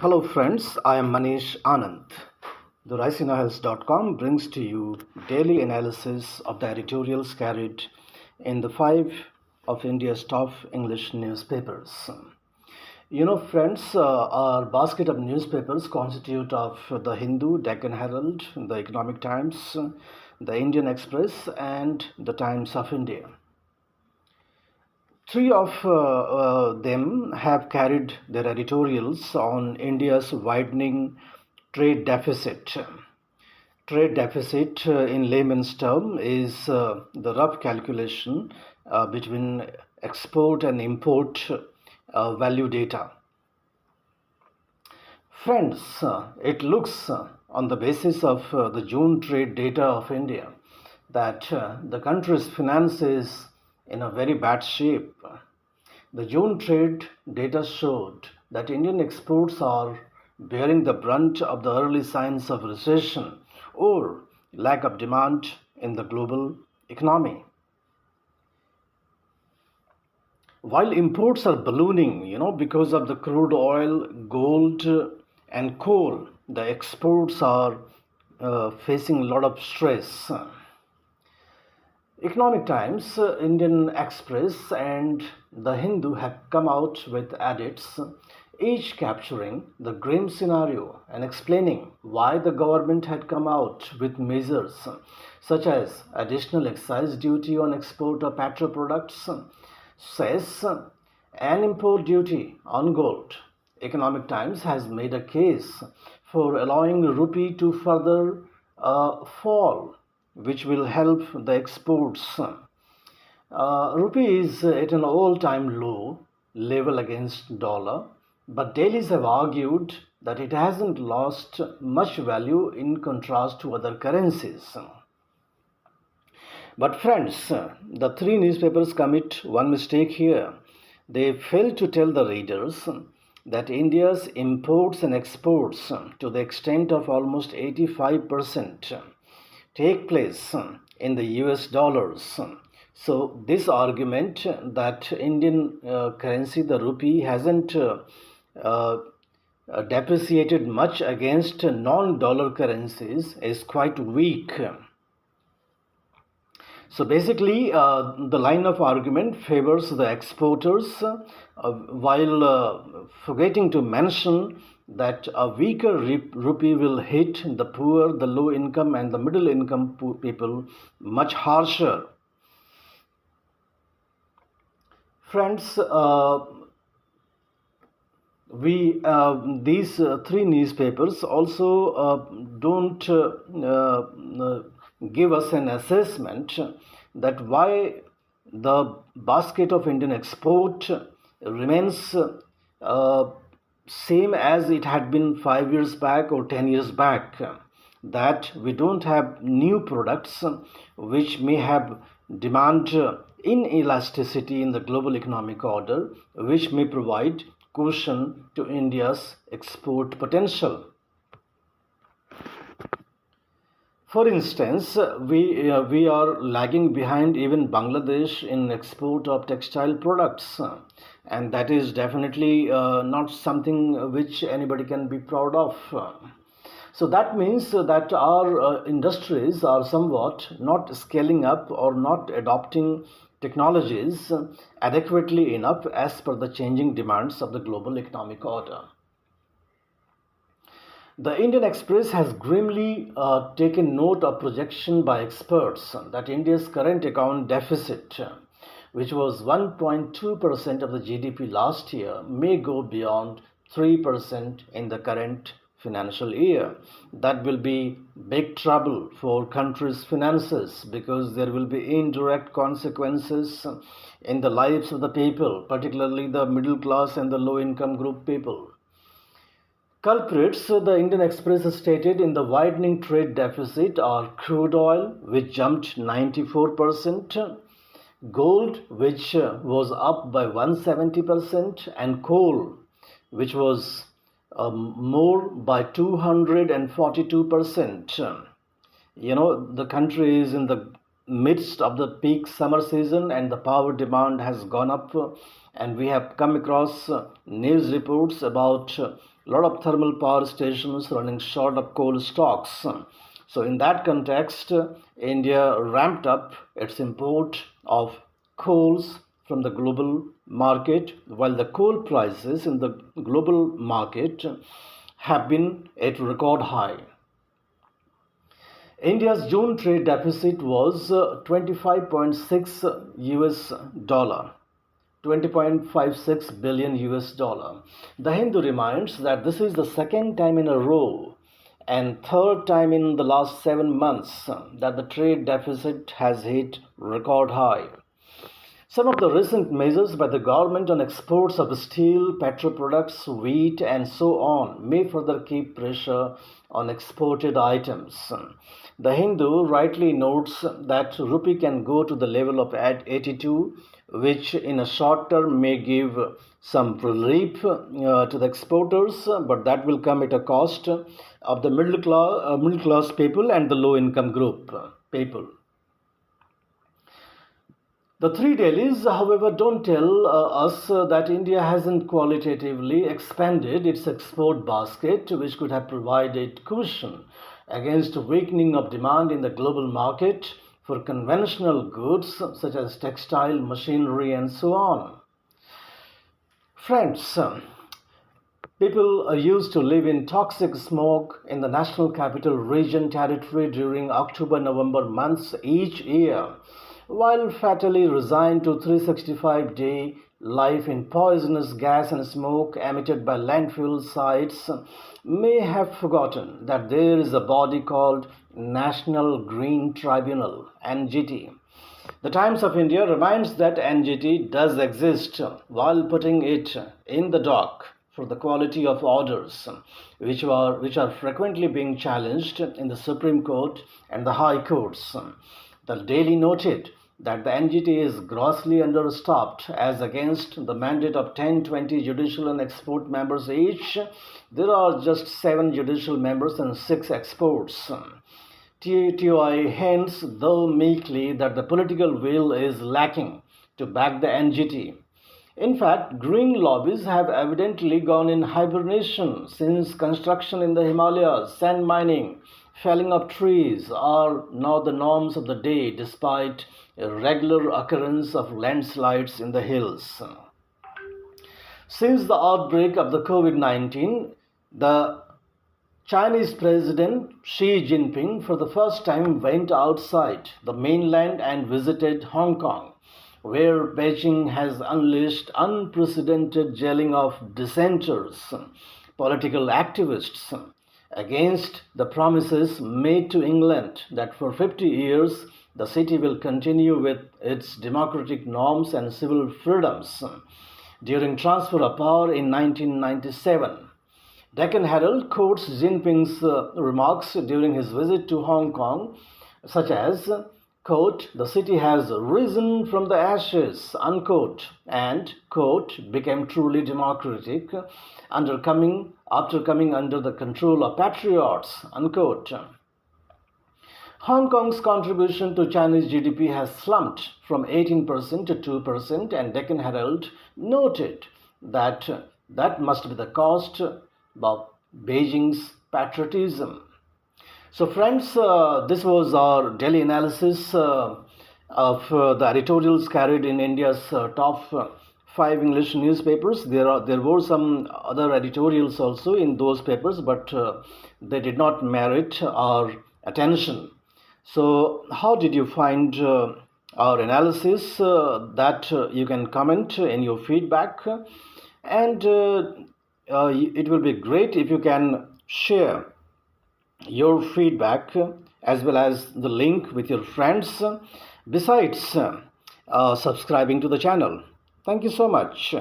Hello friends, I am Manish Anand. The RisingHealth.com brings to you daily analysis of the editorials carried in the five of India's top English newspapers. Friends, our basket of newspapers constitute of the Hindu, Deccan Herald, the Economic Times, the Indian Express, and the Times of India. Three of them have carried their editorials on India's widening trade deficit. Trade deficit, in layman's term, is the rough calculation between export and import value data. Friends, it looks on the basis of the June trade data of India that the country's finance is in a very bad shape. The June trade data showed that Indian exports are bearing the brunt of the early signs of recession or lack of demand in the global economy. While imports are ballooning, because of the crude oil, gold, and coal, the exports are facing a lot of stress. Economic Times, Indian Express, and the Hindu have come out with edits, each capturing the grim scenario and explaining why the government had come out with measures such as additional excise duty on export of petro products, cess, and import duty on gold. Economic Times has made a case for allowing rupee to further fall, which will help the exports. Rupee is at an all-time low level against dollar, but dailies have argued that it hasn't lost much value in contrast to other currencies. But friends, the three newspapers commit one mistake here. They fail to tell the readers that India's imports and exports, to the extent of almost 85%, take place in the US dollars. So this argument that Indian currency, the rupee, hasn't depreciated much against non-dollar currencies is quite weak. So basically, the line of argument favors the exporters while forgetting to mention that a weaker rupee will hit the poor, the low income, and the middle income people much harsher. Friends, these three newspapers also don't give us an assessment that why the basket of Indian export remains same as it had been 5 years back or 10 years back, that we don't have new products which may have demand inelasticity in the global economic order, which may provide cushion to India's export potential. For instance, we are lagging behind even Bangladesh in export of textile products, and that is definitely not something which anybody can be proud of. So that means that our industries are somewhat not scaling up or not adopting technologies adequately enough as per the changing demands of the global economic order. The Indian Express has grimly taken note of projection by experts that India's current account deficit, which was 1.2% of the GDP last year, may go beyond 3% in the current financial year. That will be big trouble for country's finances because there will be indirect consequences in the lives of the people, particularly the middle class and the low income group people. Culprits, the Indian Express has stated, in the widening trade deficit are crude oil, which jumped 94%, gold, which was up by 170%, and coal, which was more by 242%. The country is in the midst of the peak summer season, and the power demand has gone up, and we have come across news reports about a lot of thermal power stations running short of coal stocks. So in that context, India ramped up its import of coals from the global market, while the coal prices in the global market have been at record high. India's June trade deficit was 25.6 US dollar, 20.56 billion US dollar. The Hindu reminds that this is the second time in a row and third time in the last 7 months that the trade deficit has hit record high. Some of the recent measures by the government on exports of steel, petroproducts, wheat, and so on may further keep pressure on exported items. The Hindu rightly notes that rupee can go to the level of 82, which in a short term may give some relief to the exporters, but that will come at a cost of the middle class people and the low income group people. The three dailies, however, don't tell us that India hasn't qualitatively expanded its export basket, which could have provided cushion against weakening of demand in the global market for conventional goods such as textile, machinery, and so on. Friends, people used to live in toxic smoke in the National Capital Region territory during October-November months each year, while fatally resigned to 365-day life in poisonous gas and smoke emitted by landfill sites, may have forgotten that there is a body called National Green Tribunal, NGT. The Times of India reminds that NGT does exist while putting it in the dock for the quality of orders, which are frequently being challenged in the Supreme Court and the High Courts. The Daily noted that the NGT is grossly understaffed as against the mandate of 10-20 judicial and export members each. There are just 7 judicial members and 6 exports. TTI hints, though meekly, that the political will is lacking to back the NGT. In fact, green lobbies have evidently gone in hibernation since construction in the Himalayas, sand mining, felling of trees are now the norms of the day despite a regular occurrence of landslides in the hills. Since the outbreak of the COVID-19, the Chinese President Xi Jinping for the first time went outside the mainland and visited Hong Kong, where Beijing has unleashed unprecedented jailing of dissenters, political activists, against the promises made to England that for 50 years the city will continue with its democratic norms and civil freedoms during transfer of power in 1997. Deccan Herald quotes Jinping's remarks during his visit to Hong Kong, such as, quote, "The city has risen from the ashes," unquote, and, quote, "became truly democratic after coming under the control of patriots," unquote. Hong Kong's contribution to Chinese GDP has slumped from 18% to 2%, and Deccan Herald noted that that must be the cost of Beijing's patriotism. So friends, this was our daily analysis of the editorials carried in India's top 5 English newspapers. There were some other editorials also in those papers, but they did not merit our attention. So how did you find our analysis? That you can comment in your feedback, and it will be great if you can share your feedback as well as the link with your friends, besides subscribing to the channel. Thank you so much.